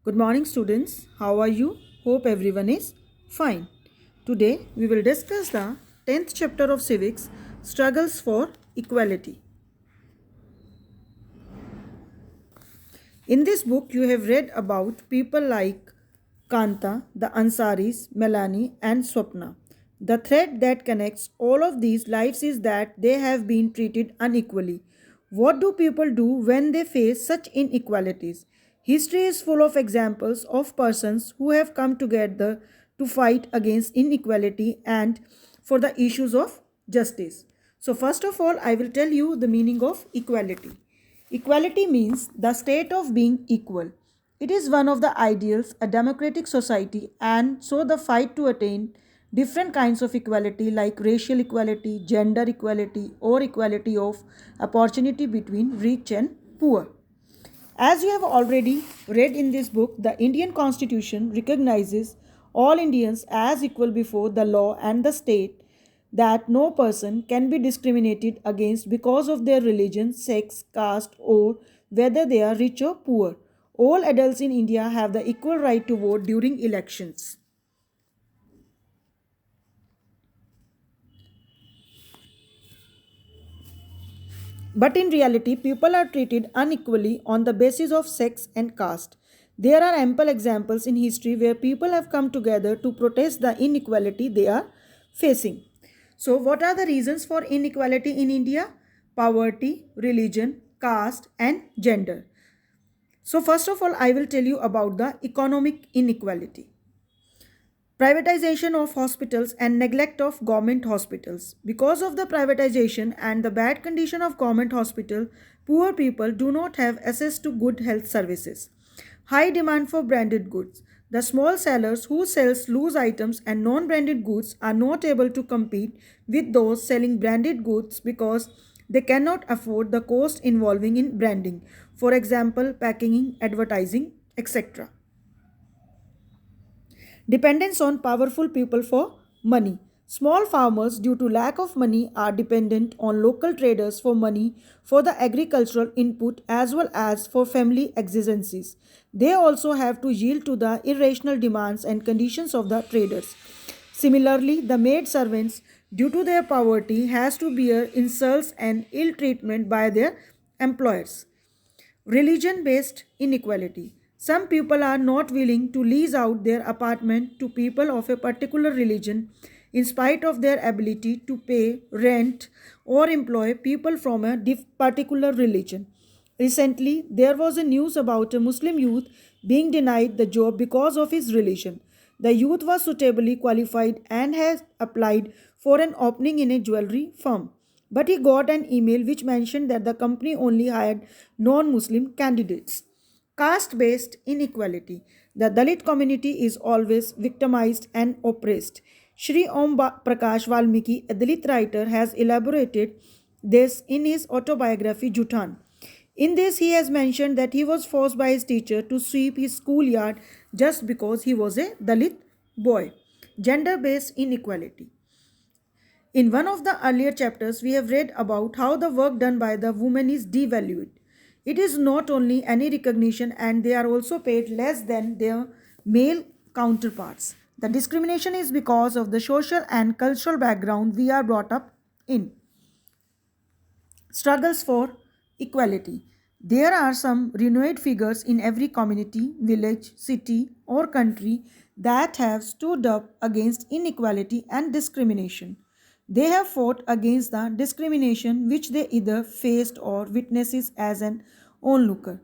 Good morning, students. How are you? Hope everyone is fine. Today, we will discuss the 10th chapter of Civics Struggles for Equality. In this book, you have read about people like Kanta, the Ansaris, Melanie, and Swapna. The thread that connects all of these lives is that they have been treated unequally. What do people do when they face such inequalities? History is full of examples of persons who have come together to fight against inequality and for the issues of justice. So, first of all, I will tell you the meaning of equality. Equality means the state of being equal. It is one of the ideals a democratic society, and so the fight to attain different kinds of equality like racial equality, gender equality, or equality of opportunity between rich and poor. As you have already read in this book, the Indian Constitution recognizes all Indians as equal before the law and the state, that no person can be discriminated against because of their religion, sex, caste, or whether they are rich or poor. All adults in India have the equal right to vote during elections. But in reality, people are treated unequally on the basis of sex and caste. There are ample examples in history where people have come together to protest the inequality they are facing. So, what are the reasons for inequality in India? Poverty, religion, caste, and gender. So, first of all, I will tell you about the economic inequality. Privatization of hospitals and neglect of government hospitals. Because of the privatization and the bad condition of government hospital, poor people do not have access to good health services. High demand for branded goods. The small sellers who sells loose items and non-branded goods are not able to compete with those selling branded goods because they cannot afford the cost involving in branding. For example, packaging, advertising, etc. Dependence on powerful people for money. Small farmers, due to lack of money, are dependent on local traders for money for the agricultural input as well as for family exigencies. They also have to yield to the irrational demands and conditions of the traders. Similarly, the maid servants, due to their poverty, has to bear insults and ill treatment by their employers. Religion based inequality. Some people are not willing to lease out their apartment to people of a particular religion in spite of their ability to pay rent or employ people from a particular religion. Recently, there was a news about a Muslim youth being denied the job because of his religion. The youth was suitably qualified and has applied for an opening in a jewelry firm. But he got an email which mentioned that the company only hired non Muslim candidates. Caste based inequality. The Dalit community is always victimized and oppressed. Shri Prakash Valmiki, a Dalit writer, has elaborated this in his autobiography Jutan. In this, he has mentioned that he was forced by his teacher to sweep his schoolyard just because he was a Dalit boy. Gender based inequality. In one of the earlier chapters, we have read about how the work done by the women is devalued. It is not only any recognition, and they are also paid less than their male counterparts. The discrimination is because of the social and cultural background we are brought up in. Struggles for equality. There are some renowned figures in every community, village, city, or country that have stood up against inequality and discrimination. They have fought against the discrimination which they either faced or witnesses as an onlooker.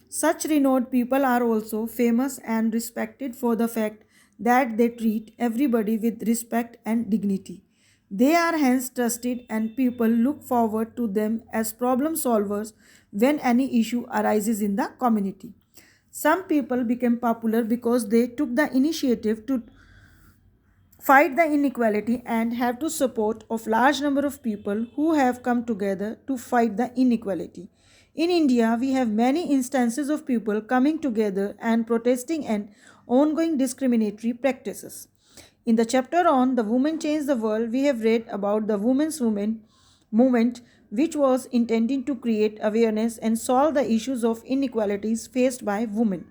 Such renowned people are also famous and respected for the fact that they treat everybody with respect and dignity. They are hence trusted, and people look forward to them as problem solvers when any issue arises in the community. Some people became popular because they took the initiative to fight the inequality and have to support of large number of people who have come together to fight the inequality. In India, we have many instances of people coming together and protesting and ongoing discriminatory practices. In the chapter on The Woman Changed the World, we have read about the women's women movement, which was intending to create awareness and solve the issues of inequalities faced by women.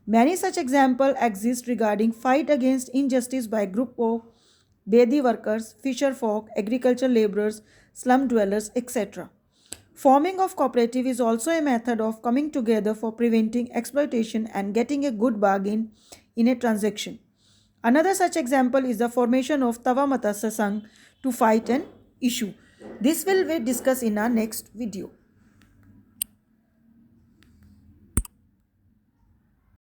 Many such examples exist regarding fight against injustice by group of Bedi workers, fisher folk, agricultural laborers, slum dwellers, etc. Forming of cooperative is also a method of coming together for preventing exploitation and getting a good bargain in a transaction. Another such example is the formation of Tava Mata Sasang to fight an issue. This will be discussed in our next video.